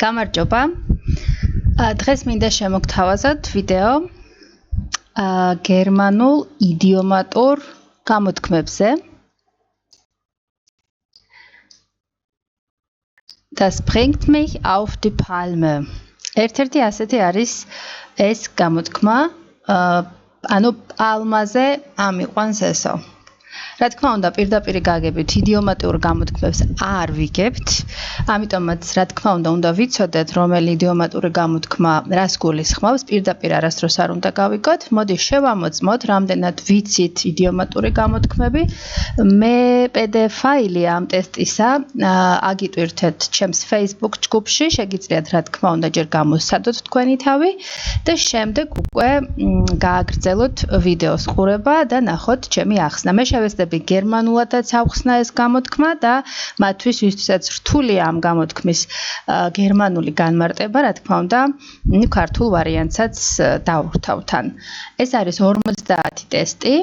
გამარჯობა. დღეს მინდა შემოგთავაზოთ ვიდეო გერმანულ იდიომატურ გამოთქმებზე. Das bringt mich auf die Palme. ერთ-ერთი ასეთი არის ეს გამოთქმა, ანუ პალმაზე ამიყვანს ესო. რა თქმა უნდა, პირდაპირ გაგებით იდიომატურ გამოთქმებს არ ვიგებთ, ამიტომაც რა თქმა უნდა ვიცოდეთ, რომელი იდიომატური გამოთქმა რას გულისხმობს, პირდაპირ არასდროს არ უნდა გავიგოთ. მოდი შევამოწმოთ, რამდენად ვიცით იდიომატური გამოთქმები. მე PDF ფაილი ამ ტესტისა აგიტვირთეთ ჩემს Facebook ჯგუფში, შეგიძლიათ რა თქმა უნდა ჯერ გამოსცადოთ თქვენი თავი და შემდეგ უკვე გააგრძელოთ ვიდეოს ყურება და ნახოთ ჩემი ახსნა. მე შევეცდები გერმანულადაც ავხსნა ეს გამოთქმა და მათთვის ვისთვისაც რთულია ამ გამოთქმის გერმანული განმარტება, რა თქმა უნდა, ქართულ ვარიანტსაც დავვრთავთ. ეს არის 50 ტესტი.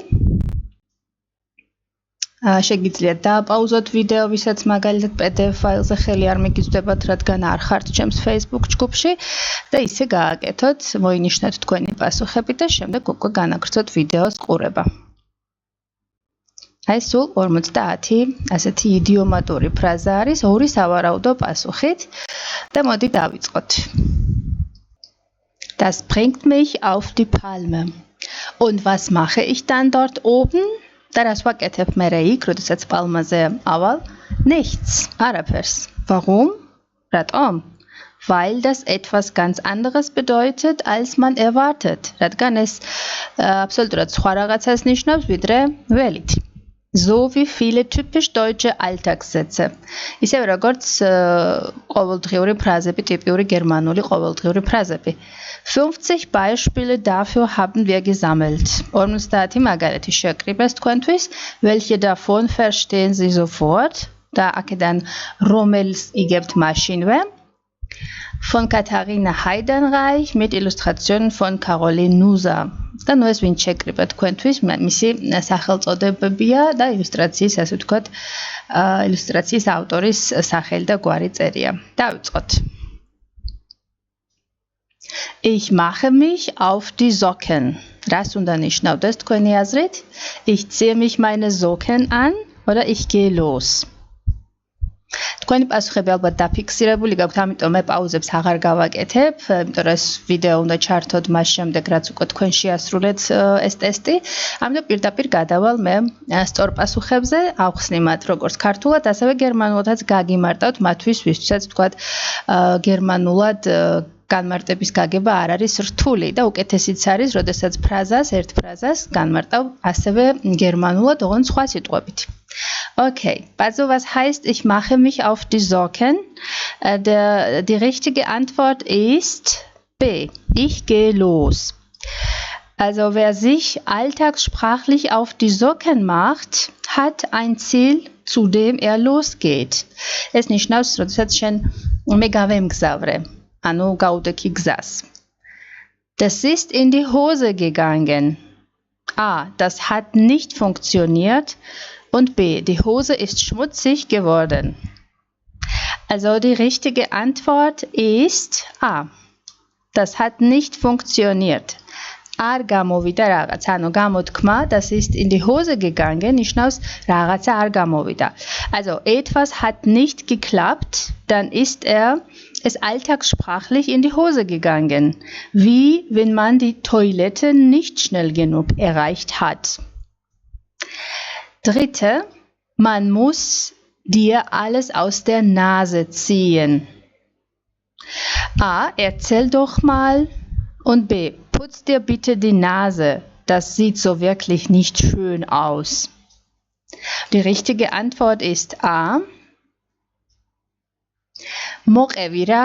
შეგიძლიათ დააპაუზოთ ვიდეო, ვისაც მაგალითად PDF ფაილზე ხელი არ მიგიძვდებათ, რადგან არ ხართ ჩემს Facebook ჯგუფში და ისე გააკეთოთ, მოინიშნოთ თქვენი პასუხები და შემდეგ უკვე განაგრძოთ ვიდეოს ყურება. აი სულ 50 ასეთი იდიომატური ფრაზა არის, ორი სავარაუდო პასუხით და მოდი დავიწყოთ. Das bringt mich auf die Palme. Und was mache ich dann dort oben? და რას ვაკეთებ მე იქ, როდესაც პალმაზე ავალ? Nichts, არაფერს. Warum? Ratom? Weil das etwas ganz anderes bedeutet, als man erwartet. რადგან ეს აბსოლუტურად სხვა რაღაცას ნიშნავს, ვიდრე ველით. So wie viele typisch deutsche Alltagssätze. ისევ როგორც ყოველდღიური ფრაზები, ტიპიური გერმანული ყოველდღიური ფრაზები. 50 Beispiele dafür haben wir gesammelt. 50 მაგალითი შეკრიბეს თქვენთვის, welche davon verstehen Sie sofort? და აქედან რომელს იგებთ მაშინვე? Von Katharina Heidenreich mit Illustrationen von Caroline Nusa. და ნუ ეს ვინ შეკრიბა თქვენთვის, მისი სახელწოდებებია და ილუსტრაციის, ასე ვთქვათ, ილუსტრაციის ავტორის სახელი და გვარი წერია. დავიწყოთ. Ich mache mich auf die Socken. რას უნდა ნიშნავდეს თქვენი აზრით? Ich ziehe mich meine Socken an oder ich gehe los. თქვენი პასუხები ალბათ დაფიქსირებული გაქვთ, ამიტომ მე პაუზებს აღარ გავაკეთებ, იმიტომ რომ ეს ვიდეო უნდა ჩართოთ მას შემდეგ, რაც უკვე თქვენ შეასრულეთ ეს ტესტი. ამიტომ პირდაპირ გადავალ მე სწორ პასუხებზე, ავხსნი მათ როგორც ქართულად, ასევე გერმანულადაც გაგიმარტავთ მათთვის, ვისთვისაც ვთქვათ გერმანულად განმარტების გაგება არ არის რთული და უკეთესიც არის, როდესაც ერთ ფრაზას განმარტავ ასევე გერმანულად, ოღონდ სხვა სიტყვებით. Okay, also was heißt, ich mache mich auf die Socken? Die richtige Antwort ist B. Ich gehe los. Also wer sich alltagssprachlich auf die Socken macht, hat ein Ziel, zu dem er losgeht. Es ნიშნავს, როდესაც შენ მე გავემგზავრე, ანუ გაუდექი გზას. Das ist in die Hose gegangen. A. Das hat nicht funktioniert. Und B. Die Hose ist schmutzig geworden. Also die richtige Antwort ist A. Das hat nicht funktioniert. არ გამოვიდა რაღაც, ანუ გამოთქმა, das ist in die Hose gegangen, ნიშნავს რაღაცა არ გამოვიდა. Also etwas hat nicht geklappt, dann ist es alltagssprachlich in die Hose gegangen. Wie wenn man die Toilette nicht schnell genug erreicht hat. Dritte, man muss dir alles aus der Nase ziehen. A. Erzähl doch mal. Und B. Putz dir bitte die Nase. Das sieht so wirklich nicht schön aus. Die richtige Antwort ist A. მოყევი რა,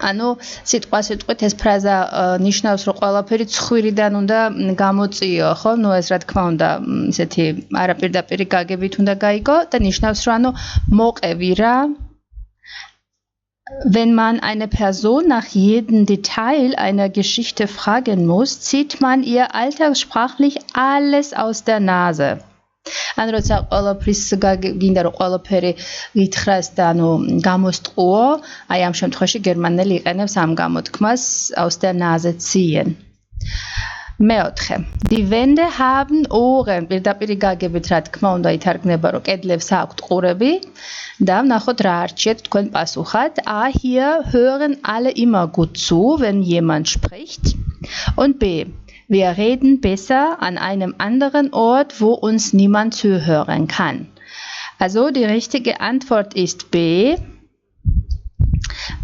ანუ სიტყვით ეს ფრაზა ნიშნავს, რომ ყველაფერი ცხვირიდან უნდა გამოწიო, ხო? ნუ ეს რა თქმა უნდა, ისეთი არაპირდაპირი გაგებით უნდა გაიგო და ნიშნავს, რომ ანუ მოყევი რა. Wenn man eine Person nach jedem Detail einer Geschichte fragen muss, zieht man ihr alltagssprachlich alles aus der Nase. ან როცა ყველაფრის გინდა რომ ყველაფერი გითხრას და გამოსტყუო, აი ამ შემთხვევაში გერმანელი იყენებს ამ გამოთქმას aus der Nase ziehen. მეოთხე. Die Wände haben Ohren. პირდაპირ გაგებით რა თქმა უნდა ითარგმნება რომ კედლებს აქვთ ყურები და ვნახოთ რა არჩიეთ თქვენ პასუხად. A hier hören alle immer gut zu, wenn jemand spricht. Und B. Wir reden besser an einem anderen Ort, wo uns niemand zuhören kann. Also die richtige Antwort ist B.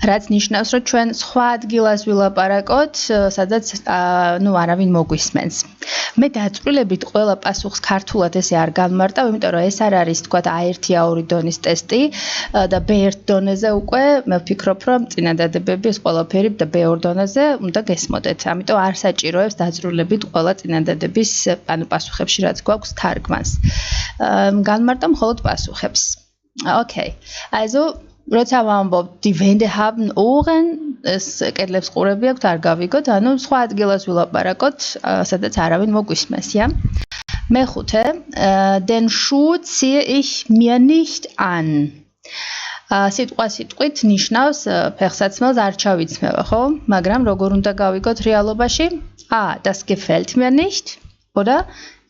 რაც ნიშნავს, რომ ჩვენ სხვა ადგილას ვილაპარაკოთ, სადაც არავინ მოგვისმენს. მე დაწვრილებით ყველა პასუხს ქართულად ესე არ განმარტავ, იმიტომ რომ ეს არ არის თქვა A1, A2 დონის ტესტი და B1 დონეზე უკვე მე ვფიქრობ, რომ წინადადებები ეს ყველაფერი და B2 დონეზე უნდა გესმოდეთ. ამიტომ არ საჭიროებს დაწვრილებით ყველა წინადადების პასუხებში რაც გვაქვს თარგმანს. განმარტავ მხოლოდ პასუხებს. Okay. Also როცა ვამბობ die Wände haben Ohren, ეს კედლებს ყურები აქვთ, არ გავიგოთ, ანუ სხვა ადგილას ვილაპარაკოთ, სადაც არავინ მოგვისმენს, ja? მეხუთე, den Schuh ziehe ich mir nicht an. სიტყვა სიტყვით ნიშნავს ფეხსაცმელს არ ჩავიცმევ, ხო? მაგრამ როგორ უნდა გავიგოთ რეალობაში? A, das gefällt mir nicht oder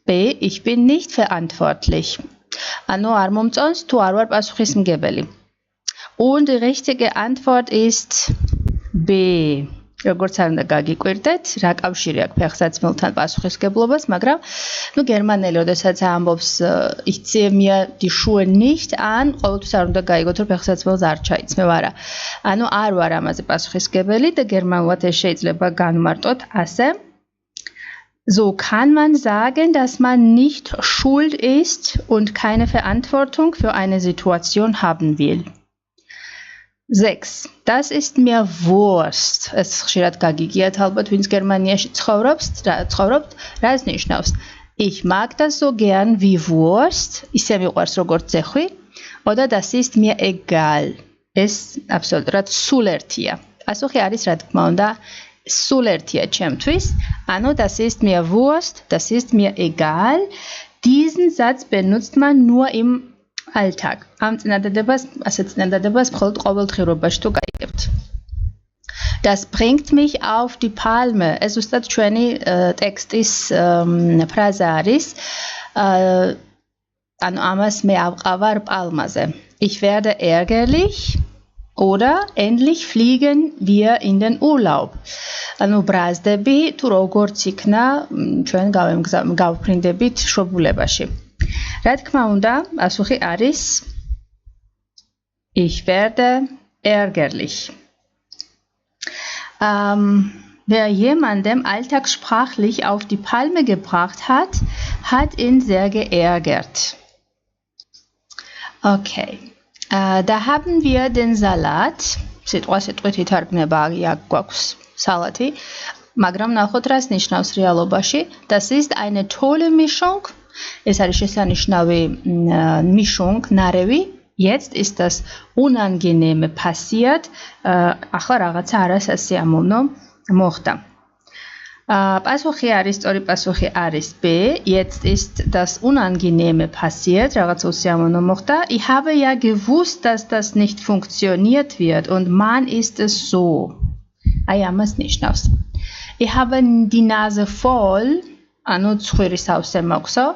B, ich bin nicht verantwortlich. ანუ არ მომწონს თუ არ ვარ პასუხისმგებელი. Und die richtige Antwort ist B. როგორც არ უნდა გაგიკვირდეთ, რა კავშირი აქვს ფეხსაცმელთან პასუხისმგებლობას, მაგრამ გერმანელი, როდესაც ამბობს ich ziehe mir die Schuhe nicht an, ყოველთვის არ უნდა გაიგოთ, რომ ფეხსაცმელს არ ჩაიცმევ, არა. ანუ არ ვარ ამაზე პასუხისმგებელი და გერმანულად ეს შეიძლება განმარტოთ ასე. So kann man sagen, dass man nicht schuld ist und keine Verantwortung für eine Situation haben will. 6. Das ist mir Wurst. Es ხშირად გაგიგიათ ალბათ, ვინც გერმანიაში ცხოვრობთ, რას ნიშნავს? Ich mag das so gern wie Wurst. ისე მიყვარს როგორც ძეხვი. Oder das ist mir egal. ეს აბსოლუტურად სულ ერთია. პასუხი არის რა თქმა უნდა სულ ერთია ჩემთვის. ანუ das ist mir Wurst, das ist mir egal. Diesen Satz benutzt man nur im Alltag. Am ასეთ წინადადებას მხოლოდ ყოველდღიურობაში თუ გაიგებთ. Das bringt mich auf die Palme. ეს უბრალოდ ჩვენი ტექსტის ფრაზა არის. ანუ ამას მე ავყავარ პალმაზე. Ich werde ärgerlich oder endlich fliegen wir in den Urlaub. ანუ ბრაზდები თუ როგორც იქნა ჩვენ გავფრინდებით მშობლებაში. რა თქმა უნდა, პასუხი არის Ich werde ärgerlich. Wer jemandem alltagssprachlich auf die Palme gebracht hat, hat ihn sehr geärgert. Okay. Da haben wir den Salat. სიტყვა სიტყვით ითარგმნება გვაქვს სალათი, მაგრამ ნახოთ რას ნიშნავს რეალობაში. Das ist eine tolle Mischung. Es არის შესანიშნავი Mischung, ნარევი. Jetzt ist das unangenehme passiert. ახლა რაღაცა არასასიამოვნო მოხდა. პასუხი არის, სწორი პასუხი არის B. Jetzt ist das unangenehme passiert. რაღაცა უსიამოვნო მოხდა. Ich habe ja gewusst, dass das nicht funktioniert wird und man ist es so. აი ამას ნიშნავს. Ich habe die Nase voll. ანუ ცხვირი სავსე მაქვსო.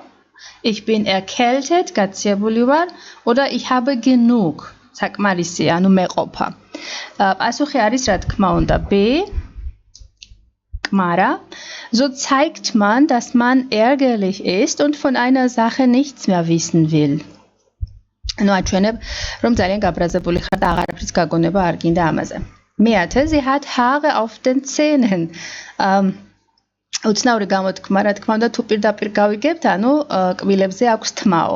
Ich bin erkältet, გაციებული ვარ, oder ich habe genug. საკმარისი, ანუ მეყოფა. პასუხი არის რა თქმა უნდა B. Kmara. So zeigt man, dass man ärgerlich ist und von einer Sache nichts mehr wissen will. ანუ აჩვენებ, რომ ძალიან გაბრაზებული ხარ და აღარაფრის გაგონება არ გინდა ამაზე. მეათე, sie hat Haare auf den Zähnen. უცნაური გამოთქმა, რა თქმა უნდა, თუ პირდაპირ გავიგებთ, ანუ კბილებზე აქვს თმაო.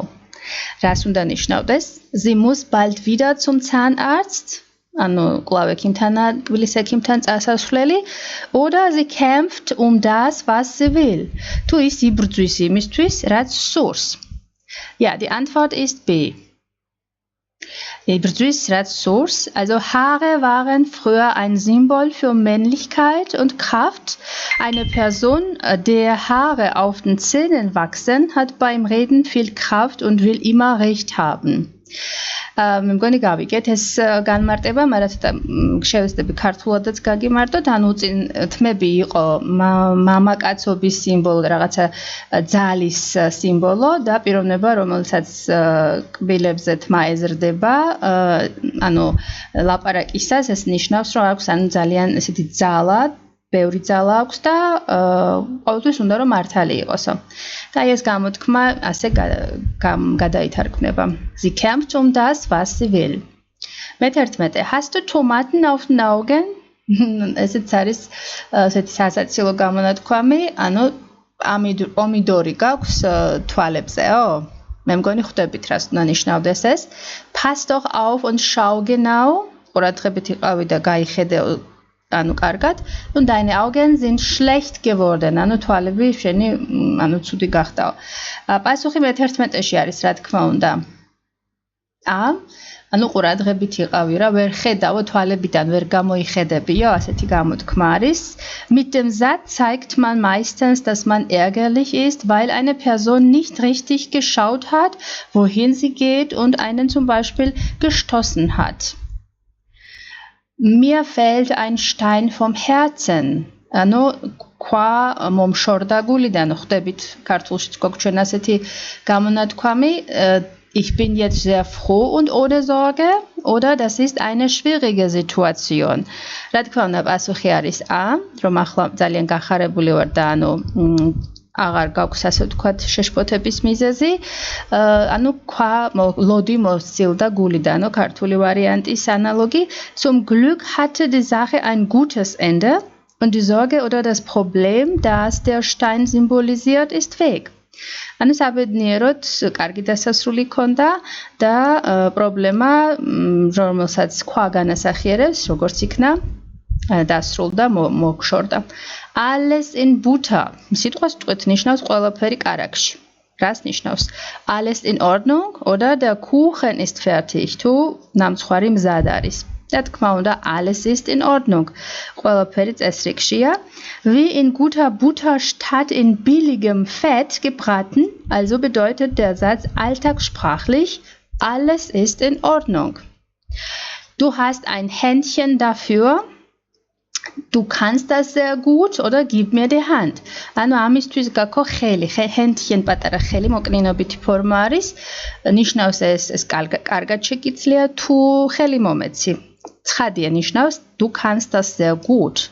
რას უნდა ნიშნავდეს? Sie muss bald wieder zum Zahnarzt. ანუ კვლავ ექიმთანა, კბილის ექიმთან წასასვლელი. Oder sie kämpft das, was sie will. თუ ის იბრძვის იმისთვის, რაც სურს. Ja, die Antwort ist B. Source. Also Haare waren früher ein Symbol für Männlichkeit und Kraft. Eine Person, der Haare auf den Zähnen wachsen, hat beim Reden viel Kraft und will immer Recht haben. მე მგონი გავიგეთ ეს განმარტება, მაგრამ ცოტა შევეცდები ქართულადაც გაგიმარტოთ, ანუ წინ თმები იყო მამაკაცობის სიმბოლო, რაღაცა ძალის სიმბოლო და პიროვნება, რომელსაც კბილებზე თმა ეზრდება, ანუ ლაპარაკისას ეს ნიშნავს, რომ აქვს ანუ ძალიან ესეთი ძალა, ბევრი ძალა აქვს და ყოველთვის უნდა რომ მართალი იყოსო. და ეს გამოთქმა ასე გადაითარგმნება. Sie kämpft das, was sie will. მე-11. Hast du Tomaten auf den Augen? ესეც არის ესეთი სასაცილო გამონათქვამი, ანუ პომიდორი გაქვს თვალებზეო? მე მგონი ხვდებით რას უნდა ნიშნავდეს ეს. Pass doch auf und schau genau. ყურადღებით იყავი და გაიხედე ანუ კარგად. Und deine Augen sind schlecht geworden. ანუ თვალები შენი ანუ ცუდი გახდაო. პასუხი მე-11-ში არის, რა თქმა უნდა. ანუ ყურადღებით იყავი რა, ვერ ხედავო თვალებიდან, ვერ გამოიხედებიო, ასეთი გამოთქმა არის. Mit dem Satz zeigt man meistens, dass man ärgerlich ist, weil eine Person nicht richtig geschaut hat, wohin sie geht und einen zum Beispiel gestoßen hat. Mir fällt ein Stein vom Herzen. ანუ ქვა მომშორდა გულიდან, ხვდებით ქართულშიც გვაქვს ასეთი გამონათქვამი. Ich bin jetzt sehr froh und ohne Sorge oder das ist eine schwierige Situation. რა თქმა უნდა პასუხი არის რომ ახლა ძალიან გახარებული ვარ და ანუ აღარ გაქვს ასე ვთქვათ შეშფოთების მიზეზი. ანუ ქვა ლოდი მოსცილდა გულიდანო, ქართული ვარიანტის ანალოგი. Zum Glück hatte die Sache ein gutes Ende und die Sorge oder das Problem, das der Stein symbolisiert, ist weg. ანუ საბედნიეროდ კარგი დასასრული ჰქონდა და პრობლემა, რომელსაც ქვა განასახიერებს, როგორც იქნა დასრულდა, მოგშორდა. Alles in Butter. სიტყვას ვტყვით ნიშნავს ყველაფერი კარაქში. რას ნიშნავს? Alles in Ordnung oder der Kuchen ist fertig. თუ ნამცხვარი მზად არის. რა თქმა უნდა, alles ist in Ordnung. ყველაფერი წესრიგშია. Wie in guter Butter statt in billigem Fett gebraten, also bedeutet der Satz alltagssprachlich, alles ist in Ordnung. Du hast ein Händchen dafür. Du kannst das sehr gut oder gib mir die Hand. ანუ ამისთვის გაქო ხელი, Händchen პატარა ხელი მოკნინობითი ფორმა არის. ნიშნავს ეს კარგად შეკიცლია თუ ხელი მომეცი. ცხადია ნიშნავს du kannst das sehr gut.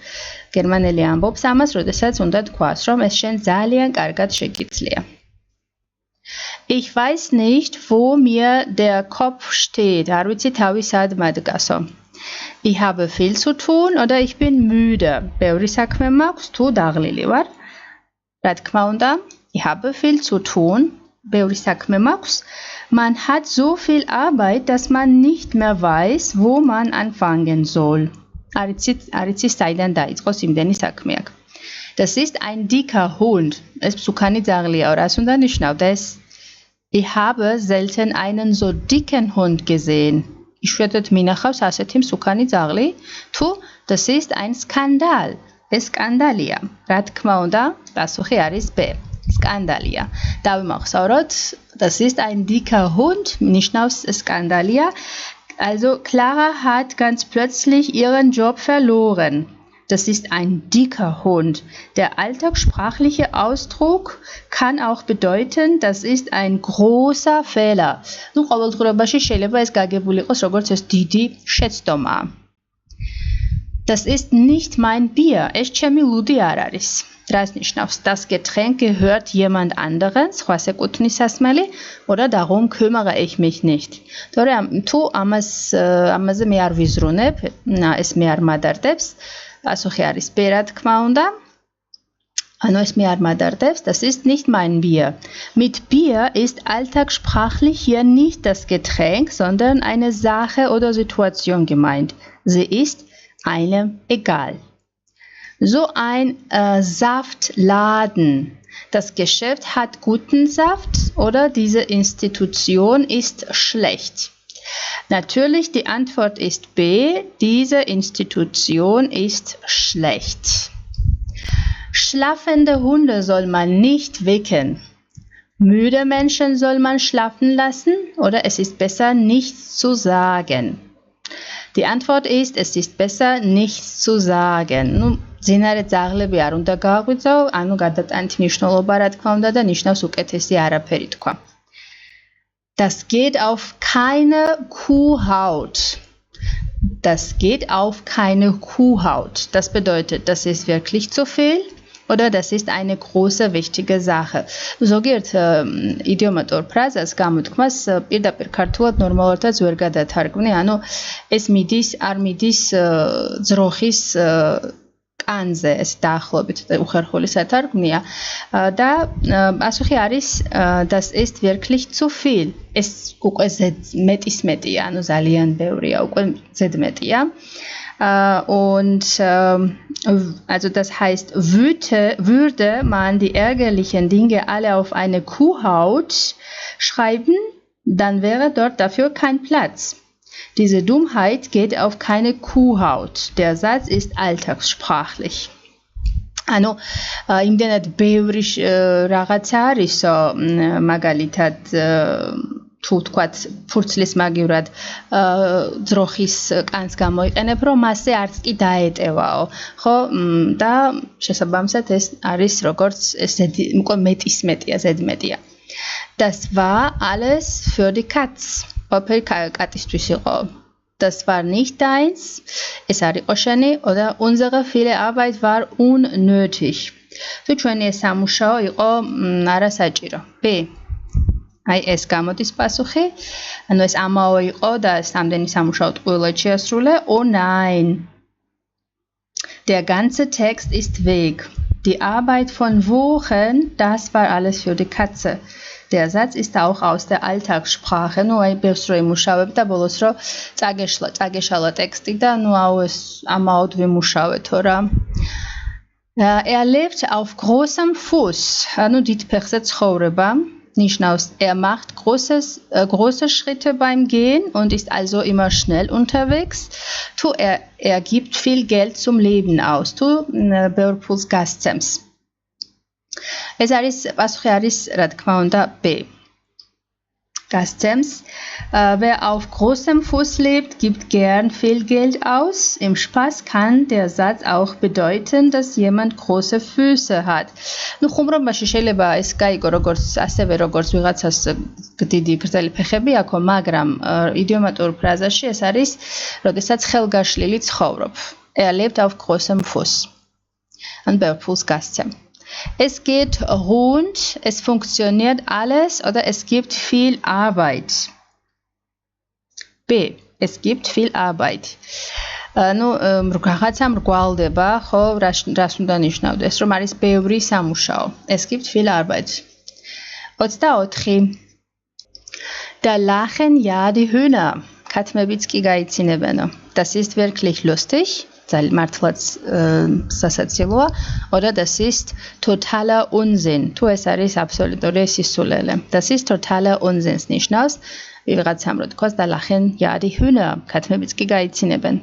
გერმანელი ამბობს ამას, როდესაც უნდა თქვას, რომ ეს შენ ძალიან კარგად შეკიცლია. Ich weiß nicht, wo mir der Kopf steht. არ ვიცი თავი სად მადგასო. Ich habe viel zu tun oder ich bin müde. ბევრი საქმე მაქვს თუ დაღლილი ვარ. რა თქმა უნდა, ich habe viel zu tun. ბევრი საქმე მაქვს. Man hat so viel Arbeit, dass man nicht mehr weiß, wo man anfangen soll. არიცი საიდან დაიწყოს იმდენი საქმე აქვს. Das ist ein dicker Hund. ეს მსუქანი ძაღლიაო, რას უნდა ნიშნავდეს? Ich habe selten einen so dicken Hund gesehen. იშვიათად მინახავს ასეთი მსუქანი ძაღლი. თუ das ist ein Skandal. ეს სკანდალია. რა თქმა უნდა, პასუხი არის B. Skandalია. დავიმახსოვროთ, das ist ein dicker Hund, ნიშნავს Skandalია. Also Clara hat ganz plötzlich ihren Job verloren. Das ist ein dicker Hund. Der alltagssprachliche Ausdruck kann auch bedeuten, das ist ein großer Fehler. ნუ ყოველდღიურობაში შეიძლება ეს გაგებული იყოს როგორც ეს დიდი შეცდომა. Das ist nicht mein Bier. ეს ჩემი ლუდი არ არის. Drei ნიშნავს, das Getränk gehört jemand anderen, სხვას ეკუთვნის სასმელი, oder darum kümmere ich mich nicht. თორემ თუ ამაზე მე არ ვიზრუნებ, ეს მე არ მადარდებს, პასუხი არის B, რა თქმა უნდა. ანუ es mir mādardevs, das ist nicht mein Bier. Mit Bier ist alltagssprachlich hier nicht das Getränk, sondern eine Sache oder Situation gemeint. Sie ist einem egal. So ein Saftladen. Das Geschäft hat guten Saft oder diese Institution ist schlecht. Natürlich, die Antwort ist B. Diese Institution ist schlecht. Schlafende Hunde soll man nicht wecken. Müde Menschen soll man schlafen lassen oder es ist besser, nichts zu sagen. Die Antwort ist, es ist besser, nichts zu sagen. Zinare ძაღლები არ უნდა გააღვიძო, ანუ გადატანით მნიშვნელობა რა თქმა უნდა და ნიშნავს უკეთესი არაფერი თქვა. Das geht auf keine Kuhhaut. Das geht auf keine Kuhhaut. Das bedeutet, das ist wirklich zu viel oder das ist eine große wichtige Sache. ზოგიერთ იდიომატურ ფრაზას გამოთქმას პირდაპირ ქართულად ნორმალურადაც ვერ გადათარგმნი, ანუ ეს მიდის არ მიდის ძროხის კანზე, ეს დაახლოებით უხერხული სათარგმნია და პასუხი არის das ist wirklich zu viel. ეს უკვე მეტისმეტია, ანუ ძალიან ბევრია, უკვე ზედმეტია. Und also das heißt, würde man die ärgerlichen Dinge alle auf eine Kuhhaut schreiben, dann wäre dort dafür kein Platz. Diese Dummheit geht auf keine Kuhhaut. Der Satz ist alltagssprachlich. ანუ იმდენად ბევრი რაღაცა არის მაგალითად თუ თქვათ ფურცლის მაგივრად ძროხის კანს გამოიყენებ, რომ მასზე არც კი დაეტევაო, ხო? და შესაბამისად ეს არის როგორც უკვე მეტისმეტია, ზედმეტია. Das war alles für die Katz. ყოფილი კატისთვის იყო. Das war nicht deins. Es არ იყო შენი oder unsere viele Arbeit war unnötig. თუ ჩვენი ეს სამუშაო იყო არასაჭირო. B. აი ეს გამოდის პასუხი. ანუ ეს ამაო იყო და სამდენი სამუშაო ტყუილად შეასრულე. Oh nein. Der ganze Text ist weg. Die Arbeit von Wochen, das war alles für die Katze. Der Satz ist auch aus der Alltagssprache. Nu აი ბევრს რო იმუშავებ და ბოლოს რო წაგეშალა ტექსტი და ნუ აუ ეს ამაოდ ვიმუშავეთო რა. Er lebt auf großem Fuß. ანუ დიდ ფეხზე ცხოვრება. Ნიშნავს, er macht große Schritte beim Gehen und ist also immer schnell unterwegs. Tu er gibt viel Geld zum Leben aus. Tu ბევრ ფულს გასცემს. ეს არის პასუხი არის რა თქმა უნდა B. Gastzems. Wer auf großem Fuß lebt, gibt gern viel Geld aus. Im Spaß kann der Satz auch bedeuten, dass jemand große Füße hat. Nu ხუმრობაში შეიძლება ეს გაიგო როგორც ასევე როგორც ვიღაცას დიდი გრძელი ფეხები აქვს, მაგრამ იდიომატურ ფრაზაში ეს არის, როდესაც ხელგაშლილი ცხოვრობ. Er lebt auf großem Fuß. An ბევრ ფულს გასცემ. Es geht rund, es funktioniert alles oder es gibt viel Arbeit. B. Es gibt viel Arbeit. Nu რაღაცა მრგვალდება, ხო, რას უნდა ნიშნავდეს, რომ არის ბევრი სამუშაო. Es gibt viel Arbeit. 24. Da lachen ja die Hühner. ქათმებიც კი გაიცინებენო. Das ist wirklich lustig. მართლაც სასაცილოა, oder das ist totaler Unsinn. თუ ეს არის აბსოლუტური სისულელე. Das ist totaler Unsinn. ნიშნავს ვიღაცამ რო თქოს და lachen ja die Hühner. ქათმებიც კი გაიცინებენ.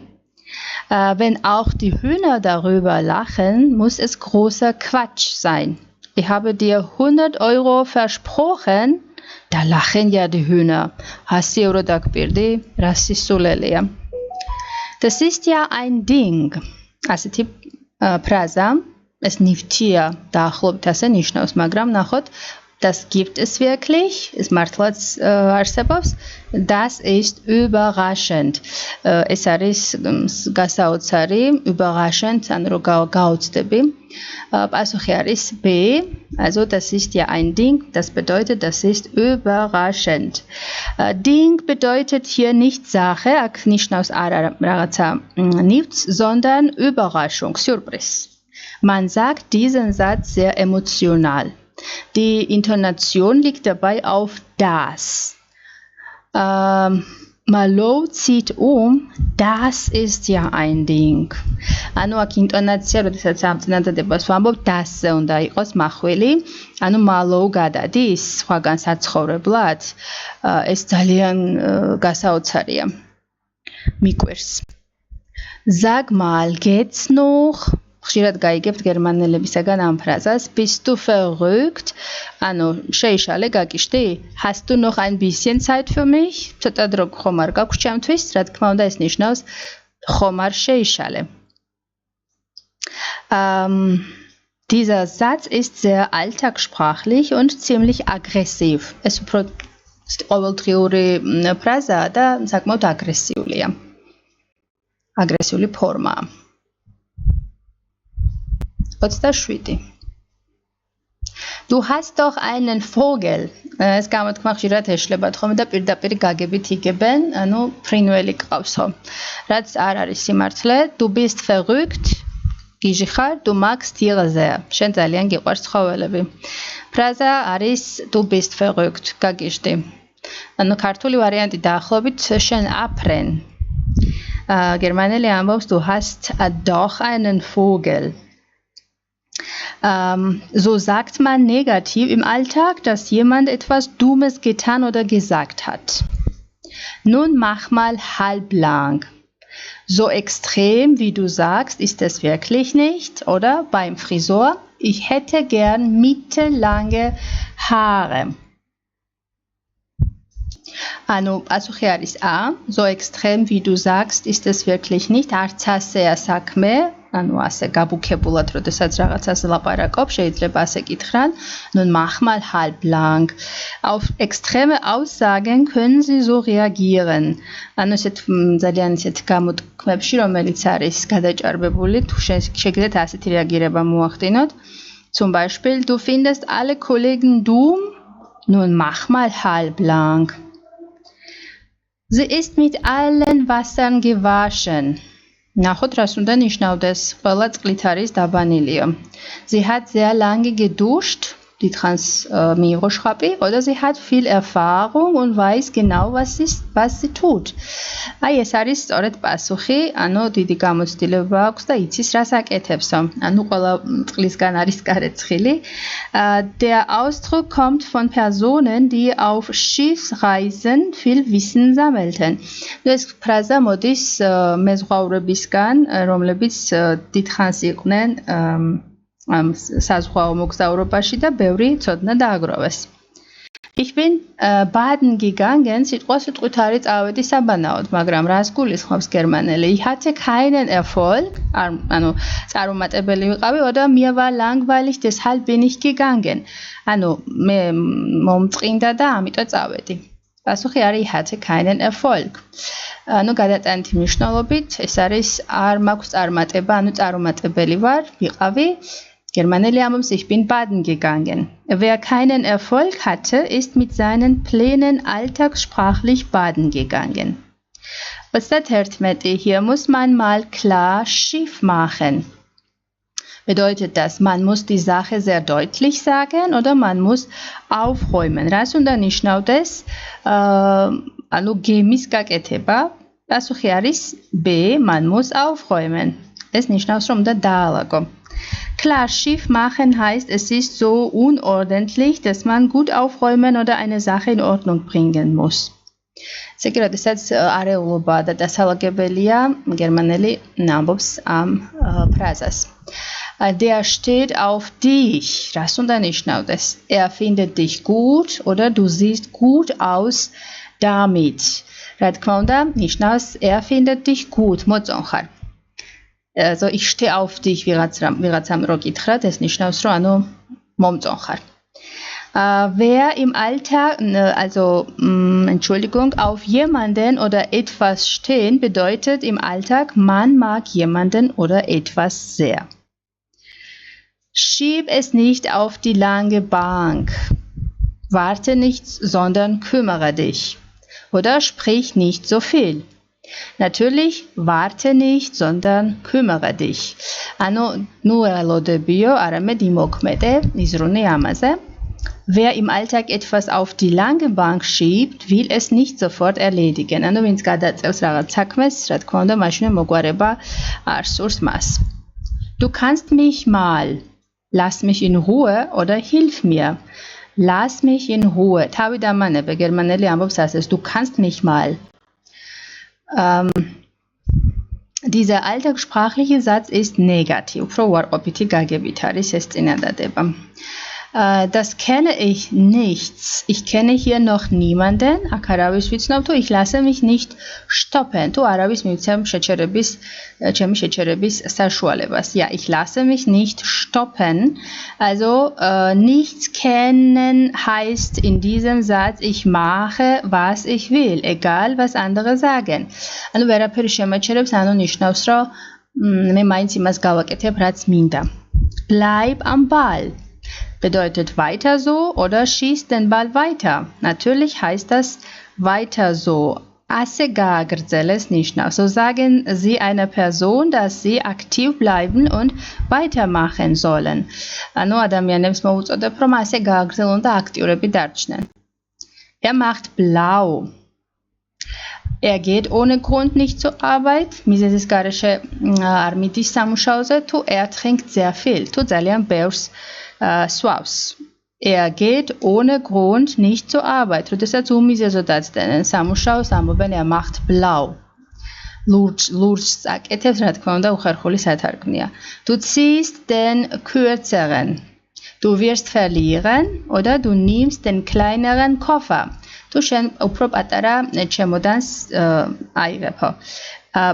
Wenn auch die Hühner darüber lachen, muss es großer Quatsch sein. Ich habe dir 100 Euro versprochen, da lachen ja die Hühner. 100 Euro დაგპირდი, რა სისულელეა. Das ist ja ein Ding. ასეთი ფრაზა, ეს ნივთია დაახლოებით ასე ნიშნავს, მაგრამ ნახოთ, das gibt es wirklich, es მართლაც არსებობს, das ist überraschend. ეს არის გასაოცარი, überraschend, ანუ რო გაოცდები. პასუხი არის B, also das ist ja ein Ding, das bedeutet, das ist überraschend. Ding bedeutet hier nicht Sache, აქ ნიშნავს არა რაღაცა ნივთს, sondern Überraschung, Surprise. Man sagt diesen Satz sehr emotional. Die Intonation liegt dabei auf das. Malo zieht das ist ja ein Ding. ანუ აქ ინტონაცია, როდესაც ამ წინადადებას ვამბობ, das-ზე უნდა იყოს მახვილი. ანუ malo გადადის სხვაგან საცხოვრებლად. ეს ძალიან გასაოცარია. მიკვირს. Sag mal, geht's noch? ხშირად გაიგებთ გერმანელებისაგან ამ ფრაზას. Bist du verrückt? ანუ შეიშალე გაკიშდი? Hast du noch ein bisschen Zeit für mich? ცოტა დრო ხომ არ გაქვს ჩემთვის? რა თქმა უნდა ეს ნიშნავს ხომ არ შეიშალე. Dieser Satz ist sehr alltagssprachlich und ziemlich aggressiv. Es უფრო ყოველდღიური ფრაზაა და საკმაოდ აგრესიულია. აგრესიული ფორმაა. 27. Du hast doch einen Vogel. ეს გამოთქმა ხშირად ეშლებათ ხოლმე და პირდაპირ გაგებით იგებენ, ანუ ფრინველი ყავსო. რაც არ არის სიმართლე, du bist verrückt. გიჟი ხარ, du magst Tiere sehr. შენ ძალიან გიყვარს ცხოველები. ფრაზა არის du bist verrückt. გაგიჟდი. ანუ ქართული ვარიანტი დაახლოებით შენ აფრენ. გერმანელი ამბობს du hast doch einen Vogel. So sagt man negativ im Alltag, dass jemand etwas Dummes getan oder gesagt hat. Nun mach mal halblang. So extrem, wie du sagst, ist es wirklich nicht, oder? Beim Friseur, ich hätte gern mittellange Haare. ანუ პასუხი არის A, so extrem, wie du sagst, ist es wirklich nicht. არც ასეა საქმე, ანუ ასე გაბუქებულად, როდესაც რაღაცას ლაპარაკობ, შეიძლება ასე კითხრან. Nun mach mal halblang. Auf extreme Aussagen können Sie so reagieren. ანუ ესეთ ძალიან ისეთ გამოთქმებში, რომელიც არის გადაჭარბებული, თუ შეგიძლიათ ასეთი რეაგირება მოახდინოთ. Zum Beispiel, du findest alle Kollegen dumm? Nun mach mal halblang. Sie ist mit allen Wassern gewaschen. ნახოთ, რას უნდა ნიშნავდეს. ყველა წყლით არის დაბანილიო. Sie hat sehr lange geduscht. დიდხანს მიიღო შხაპი, oder sie hat viel Erfahrung und weiß genau, was sie tut. აი ეს არის სწორედ პასუხი, ანუ დიდი გამოცდილება აქვს და იცის რას აკეთებსო. ანუ ყველა წყლისგან არის კარეცხილი. Der Ausdruck kommt von Personen, die auf Schiffsreisen viel Wissen sammelten. ეს ფრაზა მოდის მეზღვაურებისგან, რომლებიც დიდხანს იყვნენ საზღვაო მოგზაურობაში და ბევრი ცოდნა დააგროვეს. Ich bin baden gegangen, სიტყვით არის წავედი საბანაოდ, მაგრამ რას გულისხმობს გერმანელი? Ich hatte keinen Erfolg, ანუ წარუმატებელი ვიყავი, oder mir war langweilig, deshalb bin ich gegangen. ანუ მე მომწყინდა და ამიტომ წავედი. პასუხი არის ich hatte keinen Erfolg. ანუ გადატანითი მნიშვნელობით ეს არის არ მაქვს წარმატება, ანუ წარუმატებელი ვარ, ვიყავი. Germaneli amobs, ich bin baden gegangen. Wer keinen Erfolg hatte, ist mit seinen Plänen alltagssprachlich baden gegangen. Was das Hertmeti? Hier muss man mal klar schief machen. Bedeutet das, man muss die Sache sehr deutlich sagen oder man muss aufräumen. Ras und dann nicht nur das, also gemis gaketeba. Pasuchi aris B, man muss aufräumen. Es nicht nur so da dalago. Klar, schief machen heißt, es ist so unordentlich, dass man gut aufräumen oder eine Sache in Ordnung bringen muss. Sekretärs areoloba da დასალაგებელია გერმანელი ნამბობს ამ ფრაზას. Der steht auf dich. Was უნდა ნიშნავდეს? Er findet dich gut oder du siehst gut aus damit. რა თქმა უნდა, ნიშნავს er findet dich gut. მოწონ ხარ. Also ich stehe auf dich, ვიღაცამ რო გითხრათ, ეს ნიშნავს, რომ ანუ მომწონ ხარ. Wer im Alltag, Entschuldigung, auf jemanden oder etwas stehen, bedeutet im Alltag, man mag jemanden oder etwas sehr. Schieb es nicht auf die lange Bank. Warte nicht, sondern kümmere dich. Oder sprich nicht so viel. Natürlich, warte nicht, sondern kümmere dich. Ano, nu elodebio, arame dimokmede, izruni amaze. Wer im Alltag etwas auf die lange Bank schiebt, will es nicht sofort erledigen. ანუ ვინც გადაწევს რაღაც საქმეს, რა თქმა უნდა, მაშინ მოგვარება არ სურს მას. Du kannst mich mal. Lass mich in Ruhe oder hilf mir. Lass mich in Ruhe. თავი დამანებე გერმანელი ამბობს ასეც. Du kannst mich mal. Dieser alltagssprachliche Satz ist negativ. უფრო უარყოფითი გაგებით არის ეს წინადადება. Das kenne ich nichts. Ich kenne hier noch niemanden. აქ არავის ვიცნობ თუ ich lasse mich nicht stoppen. თუ არავის მივცემ ჩემი შეჩერების საშუალებას. Ja, ich lasse mich nicht stoppen. Also nichts kennen heißt in diesem Satz ich mache was ich will, egal was andere sagen. ანუ ვერაფერი შემაჩერებს, ანუ ნიშნავს რომ მე მაინც იმას გავაკეთებ, რაც მინდა. Bleib am Ball. Bedeutet weiter so oder schieß den Ball weiter. Natürlich heißt das weiter so. Asse gagრძელეს ნიშნავს. So sagen Sie einer Person, dass sie aktiv bleiben und weitermachen sollen. ანუ ადამიანებს მოუწოდებ, რომ ასე გააგრძელონ და აქტიურები დარჩნენ. Er macht blau. Er geht ohne Grund nicht zur Arbeit. მიზეზის გარეშე არ მიდის სამუშაოზე, თუ er trinkt sehr viel. თუ ძალიან ბევრს swavs. Er geht ohne Grund nicht zur Arbeit. როდესაც უმიზეზოდ აცდენენ სამუშაოს, ამბობენ er macht blau. ლურჯს აკეთებს, რა თქმა უნდა, უხერხული სათარგმნია. Du ziehst den kürzeren. Du wirst verlieren oder du nimmst den kleineren Koffer. Tu შენ უფრო პატარა ჩემოდანს აიღებ.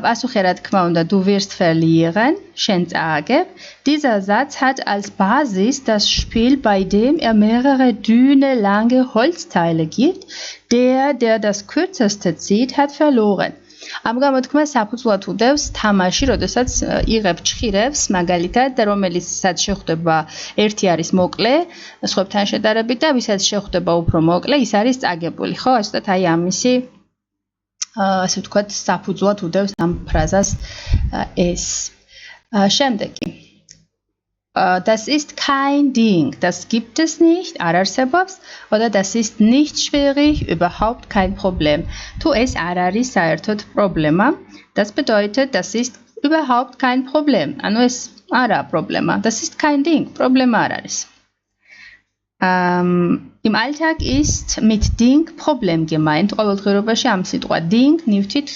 Პასუხი რა თქმა უნდა, du wirst verlieren, შენ წააგებ. Dieser Satz hat als Basis das Spiel, bei dem er mehrere dünne, lange Holzteile gibt. Der das kürzeste zieht, hat verloren. ამ გამოთქმას საფუძვლად უდევს თამაში, როდესაც იღებ ჭხირებს, მაგალითად, რომელიცაც შეხვდება ერთი არის მოკლე, სხვებთან შედარებით და ვისაც შეხვდება უფრო მოკლე, ის არის წაგებული, ხო? ასეთ აი ამისი ასე ვთქვათ, საფუძვლად უდევს ამ ფრაზას ეს. შემდეგი. Das ist kein Ding, das gibt es nicht, არ არსებობს, oder das ist nicht schwierig, überhaupt kein Problem. Tu es არ არის საერთოდ პრობლემა, das bedeutet, das ist überhaupt kein Problem. ანუ ეს არა პრობლემა, das ist kein Ding, პრობლემა არ არის. Im Alltag ist mit Ding Problem gemeint. ყოველდღიურობაში ამ სიტყვა Ding ნივთით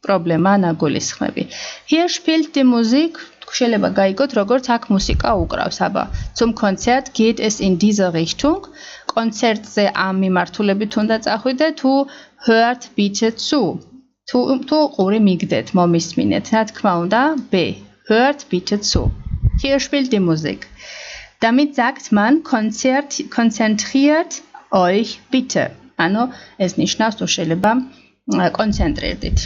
პრობლემა ნაგულისხმები. Hier spielt die Musik. შეიძლება გაიგოთ, როგორც აქ მუსიკა უკრავს, აბა. Zum Konzert geht es in diese Richtung. კონცერტზე ამ მიმართულებით უნდა წახვიდე, თუ hört bitte zu. თუ ყური მიგდეთ, მომისმინეთ. რა თქმა უნდა, B. Hört bitte zu. Hier spielt die Musik. Damit sagt man, konzentriert euch bitte. ანუ ეს ნიშნავს, თუ შეიძლება კონცენტრირდით.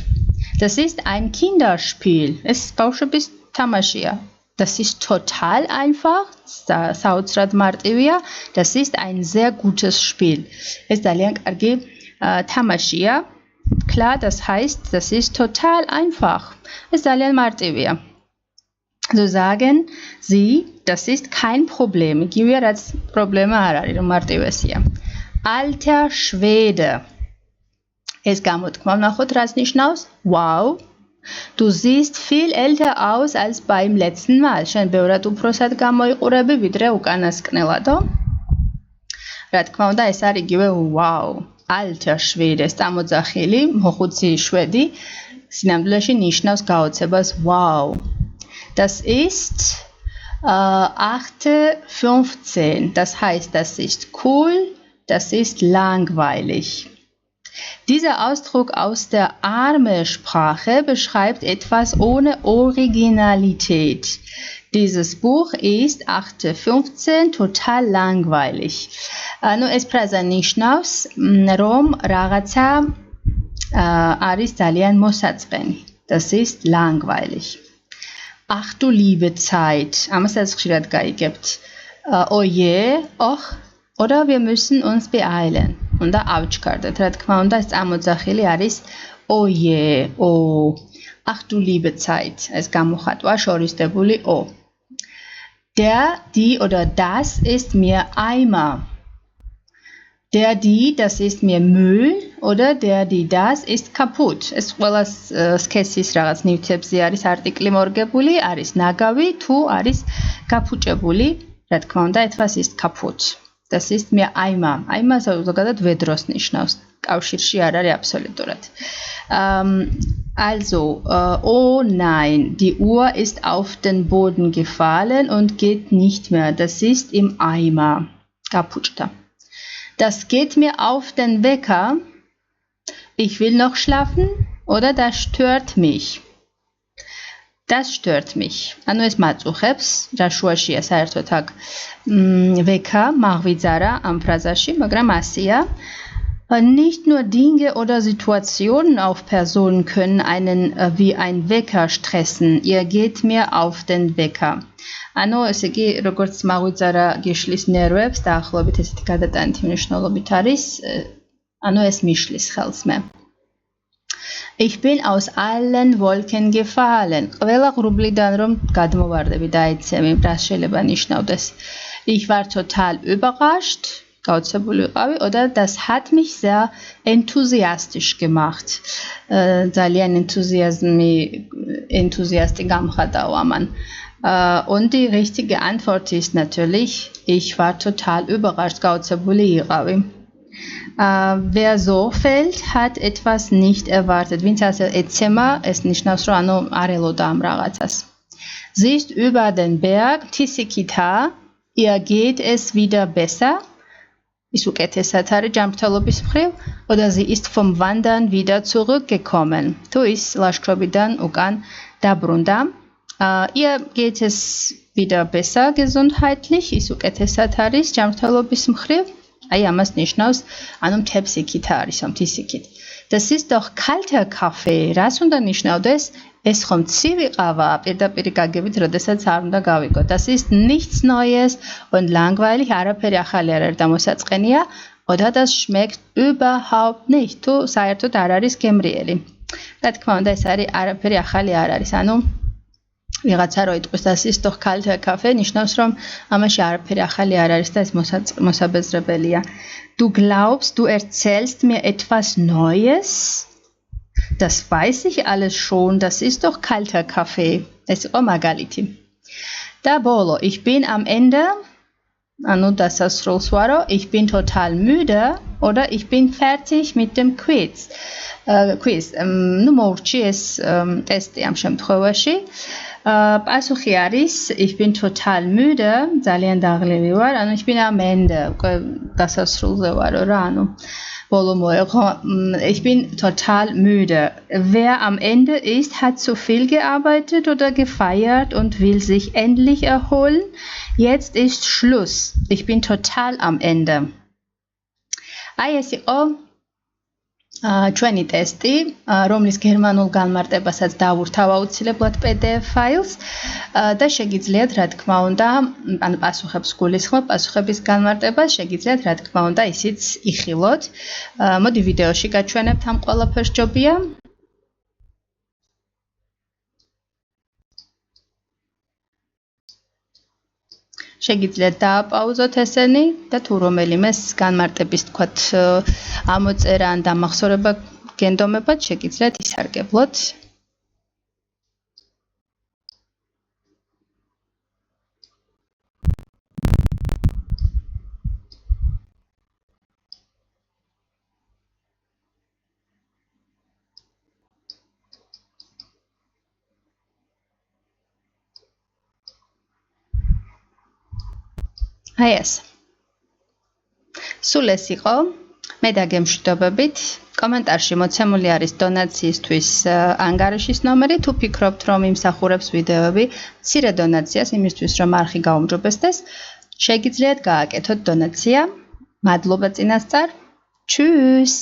Das ist ein Kinderspiel. Es ბავშვების Tamashia. Das ist total einfach. Saudrat Martivia. Das ist ein sehr gutes Spiel. Es ძალიან კარგი Tamashia. Klar, das heißt, das ist total einfach. Es ძალიან Martivia. So sagen Sie, das ist kein Problem. Იგივეა, რაც პრობლემა არ არის, რომ მარტივესია. Alter Schwede. ეს გამოთქმა ვნახოთ, რაც ნიშნავს? Wow. Du siehst viel älter aus als beim letzten Mal. შენ ბევრად უფროსად გამოიყურები, ვიდრე უკანასკნელადო. რა თქმა უნდა, ეს არის იგივე wow. Alter Schwede, გამოძახილი, მოხუცი შვედი, სინამდვილეში ნიშნავს გაოცებას wow. Das ist 8:15. Das heißt, das ist cool, das ist langweilig. Dieser Ausdruck aus der Arme-Sprache beschreibt etwas ohne Originalität. Dieses Buch ist 8:15 total langweilig. Nu es ფრაზა ნიშნავს, რომ რაღაცა არის ძალიან მოსაწყენი. Das ist langweilig. Ach du liebe Zeit. Ამასაც ხშირად გაიგებთ. Oh je, och, oder wir müssen uns beeilen. უნდა ავჩქარდეთ. რა თქმა უნდა, ეს წამოძახილი არის oh je, oh. Ach du liebe Zeit. ეს გამოხატვა შორისდებული o. Der, die oder das ist mir einmal. Der, die, das ist mir Müll oder der, die, das ist kaputt. Es ყველას სქესის რაღაც ნივთებზე არის არტიკლი მორგებული, არის ნაგავი, თუ არის გაფუჭებული, რა თქმა უნდა, etwas ist kaputt. Das ist mir Eimer. Eimer ზოგადად ведрოს ნიშნავს. კავშირში არ არის აბსოლუტურად. Also, oh nein, die Uhr ist auf den Boden gefallen und geht nicht mehr. Das ist im Eimer. Kaputt. Das geht mir auf den Wecker. Ich will noch schlafen oder das stört mich. Das stört mich. ანუ ეს მაწუხებს, რა შუაშია საერთოდ აქ Wecker, მაღვიძარა ამ ფრაზაში, მაგრამ ასია. Nicht nur Dinge oder Situationen auf Personen können einen wie ein Wecker stressen. Ihr geht mir auf den Wecker. ანუ ესე იგი როგორც მაღვიძარა გიშლის ნერვებს დაახლოებით ესეთი გადატანითი მნიშვნელობით არის, ანუ ეს მიშლის ხელს მე. Ich bin aus allen Wolken gefallen. ყველა ღრუბლიდან რომ გადმოვარდები დაეცემი, რა შეიძლება ნიშნავდეს. Ich war total überrascht. გაოცებული ვიყავი, oder das hat mich sehr enthusiastisch gemacht. ძალიან enthusiasti გამხადაო ამან. Und die richtige Antwort ist natürlich, ich war total überrascht, გაოცებული იყავი. Wer so fällt, hat etwas nicht erwartet. Ვინც ასე ეცემა, ეს ნიშნავს, რომ ანუ არ ელოდა ამ რაღაცას. Sie ist über den Berg, Tisikita, ihr geht es wieder besser. Ist უკეთესად არის ჯანმრთელობის მხრივ, oder sie ist vom Wandern wieder zurückgekommen. Tu ist ლაშქრობიდან უკან დაბრუნდა. Ihr geht es wieder besser gesundheitlich, ist უკეთესად არის ჯანმრთელობის მხრივ. Აი ამას ნიშნავს, ანუ მთებს იქით არის, მთის იქით. Das ist doch kalter Kaffee. რას უნდა ნიშნავდეს? ეს ხომ ცივი ყავა, პირდაპირ გაგებით, როდესაც არ უნდა გავიგო. Das ist nichts Neues und langweilig, არაფერი ახალი არ არის და მოსაწყენია, oder das schmeckt überhaupt nicht. თუ საერთოდ არ არის გემრიელი. რა თქმა უნდა, ეს არის არაფერი ახალი არ არის. ანუ ვიღაცა რო იტყვის, das ist doch kalter Kaffee, ნიშნავს, რომ ამაში არაფერი ახალი არ არის და ეს მოსაბეზრებელია. Du glaubst, du erzählst mir etwas Neues? Das weiß ich alles schon, das ist doch kalter Kaffee. Es ist მაგალითი. Da bolo, ich bin am Ende, ანუ დასასრულსვარო, ich bin total müde oder ich bin fertig mit dem Quiz. ნუ მოვრჩი ეს ტესტი ამ შემთხვევაში. პასუხი არის, ich bin total müde, ძალიან დაღლილი ვარ, ანუ ich bin am Ende, დასასრულზე ვარო რა, ანუ Ich bin total müde. Wer am Ende ist, hat zu viel gearbeitet oder gefeiert und will sich endlich erholen. Jetzt ist Schluss. Ich bin total am Ende. Აი ეს იყო ჩვენი ტესტი, რომლის გერმანულ განმარტებასაც დავურთავ აუცილებლად PDF ფაილს და შეგიძლიათ, რა თქმა უნდა, ანუ პასუხებს გულისხმობ, პასუხების განმარტებას შეგიძლიათ, რა თქმა უნდა, ისიც იხილოთ. მოდი ვიდეოში გაჩვენებთ ამ ყველაფერს ჯობია. შეგიძლიათ დააპაუზოთ ესენი და თუ რომელიმეს განმარტების თქვათ ამოწერა ან დამახსოვრება გენდომებად შეგიძლიათ ისარგებლოთ. აი ეს. სულ ეს იყო. მე დაგემშვიდობებით. კომენტარში მოცემული არის დონაციისთვის ანგარიშის ნომერი. თუ ფიქრობთ, რომ იმსახურებს ვიდეოები მცირე დონაციას იმისთვის, რომ არხი გაუმჯობესდეს, შეგიძლიათ გააკეთოთ დონაცია. მადლობა წინასწარ. Tschüss.